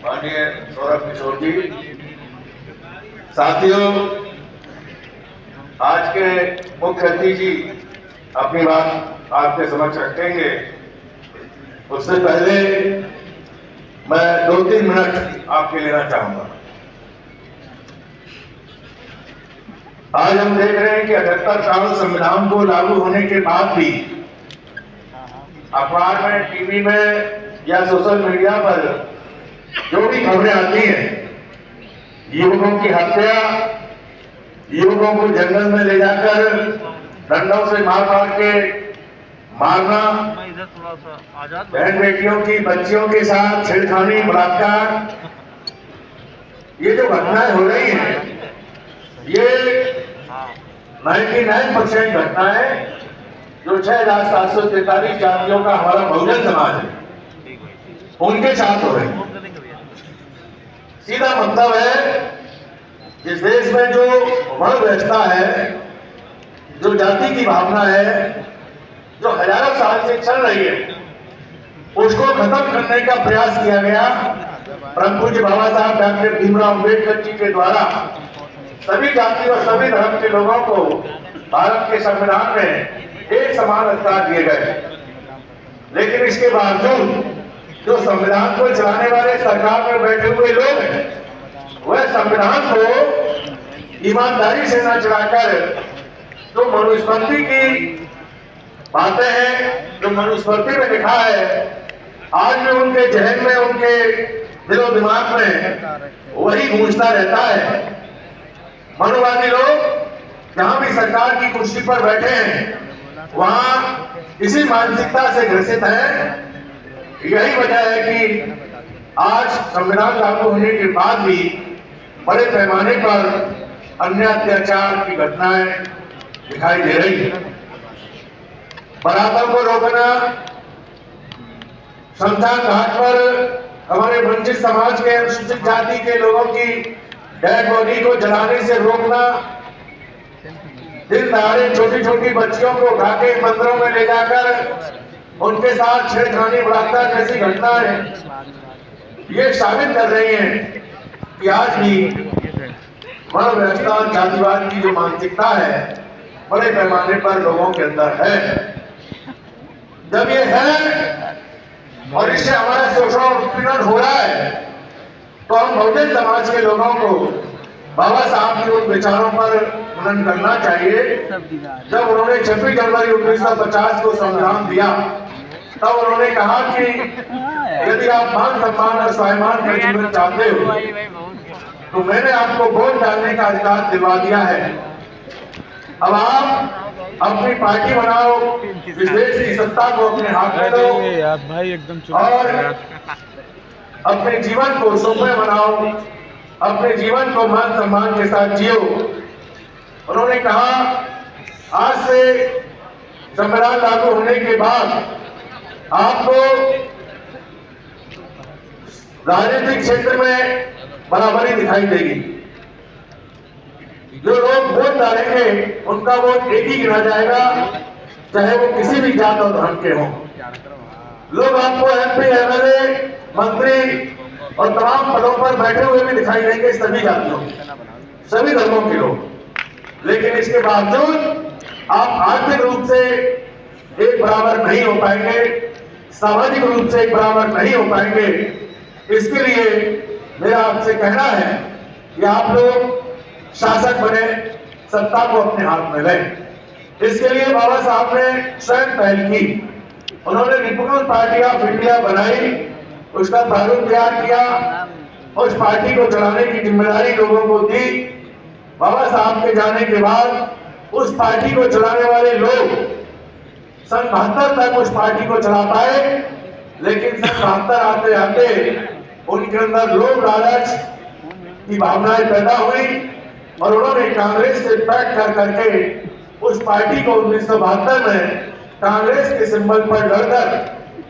माननीय सौरभ किशोर जी, साथियों, आज के मुख्य अतिथि जी अपनी बात आपके समक्ष रखेंगे। उससे पहले मैं 2-3 मिनट आपके लेना चाहूंगा। आज हम देख रहे हैं कि 78 साल संविधान को लागू होने के बाद भी अखबार में, टीवी में या सोशल मीडिया पर जो भी खबरें आती हैं, युवकों की हत्या, युवकों को जंगल में ले जाकर डंडों से मार के मारना, बहन बेटियों की, बच्चियों के साथ छेड़खानी, बलात्कार, ये जो घटनाएं हो रही हैं, ये 99% घटनाएं जो 6,743 जातियों का हमारा बहुजन समाज है, उनके साथ हो रही है। सीधा मतलब है इस देश में जो वर्ण व्यवस्था है, जो जाति की भावना है, जो हजारों साल से चल रही है, उसको खत्म करने का प्रयास किया गया परम पूज्य बाबा साहब डॉक्टर भीमराव अम्बेडकर जी के द्वारा। सभी जाति और सभी धर्म के लोगों को भारत के संविधान में एक समान अधिकार दिए गए। लेकिन इसके बावजूद जो संविधान को चलाने वाले सरकार में बैठे हुए लोग हैं, वह संविधान को ईमानदारी से न चलाकर जो मनुस्मृति की बातें हैं, जो मनुस्मृति में लिखा है, आज भी उनके जहन में, उनके दिलो दिमाग में वही गूंजता रहता है। मनुवादी लोग जहां भी सरकार की कुर्सी पर बैठे हैं, वहां इसी मानसिकता से ग्रसित है। यही वजह है कि आज संविधान लागू होने के बाद भी बड़े पैमाने पर अन्य अत्याचार की घटनाएं दिखाई दे रही है। बराबर को रोकना, शमशान घाट पर हमारे वंचित समाज के, अनुसूचित जाति के लोगों की डेड बॉडी को जलाने से रोकना, दिन दहाड़े छोटी छोटी बच्चियों को उठा के मंदिरों में ले जाकर उनके साथ छेड़खानी, बलात्कार जैसी घटनाएं ये साबित कर रही हैं कि आज भी वर्ण व्यवस्था और जातिवाद की जो मानसिकता है, बड़े पैमाने पर लोगों के अंदर है। जब ये है और इससे हमारा शोषण उत्पीड़न हो रहा है, तो हम बहुजन समाज के लोगों को बाबा साहब के उन विचारों पर मनन करना चाहिए। जब उन्होंने 26 जनवरी 1950 को संविधान दिया, तब उन्होंने कहा कि यदि आप मान सम्मान और स्वाभिमान का जीवन चाहते हो, तो मैंने आपको वोट डालने का अधिकार दिलवा दिया है। अब आप अपनी पार्टी बनाओ, इस देश की सत्ता को अपने हाथ में लो और अपने जीवन को सुखमय बनाओ, अपने जीवन को मान सम्मान के साथ जियो। उन्होंने कहा आज से संविधान लागू होने के बाद आपको राजनीतिक क्षेत्र में बराबरी दिखाई देगी। जो लोग वोट डालेंगे उनका वोट एक ही गिना जाएगा, चाहे वो किसी भी जात और धर्म के हों। लोग आपको MP, MLA, मंत्री और तमाम पदों पर बैठे हुए भी दिखाई देंगे, सभी जातियों, सभी धर्मों के लोग। लेकिन इसके बावजूद आप आर्थिक रूप से एक बराबर नहीं हो पाएंगे, सामाजिक रूप से एक बराबर नहीं हो पाएंगे। इसके लिए मेरा आपसे कहना है कि आप लोग शासक बने, सत्ता को अपने हाथ में लें। इसके लिए बाबा साहब ने स्वयं पहल की। उन्होंने रिपब्लिकन पार्टी ऑफ इंडिया बनाई, उसका प्रारूप तैयार किया, उस पार्टी को चलाने की जिम्मेदारी लोगों को दी। बाबा साहब के जाने के बाद उस पार्टी को चलाने वाले लोग सन 72 तक उस पार्टी को चला पाए, लेकिन सन 72 आते आते उनके अंदर लोभ लालच की भावनाएं पैदा हुई और उन्होंने कांग्रेस से पैक्ट कर करके उस पार्टी को 1972 में कांग्रेस के सिंबल पर लड़कर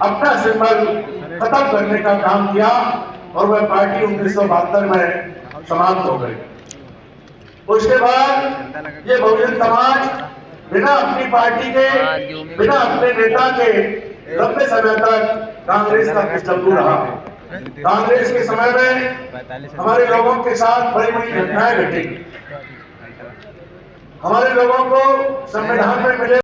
अपना सिंबल खत्म करने का काम किया और वह पार्टी 1972 में समाप्त हो गई। उसके बाद ये बहुजन समाज बिना अपनी पार्टी के, बिना अपने नेता के लंबे समय तक कांग्रेस का पिछड़ू रहा। कांग्रेस के समय में हमारे लोगों के साथ बड़ी बड़ी घटनाएं घटी। हमारे लोगों को संविधान में मिले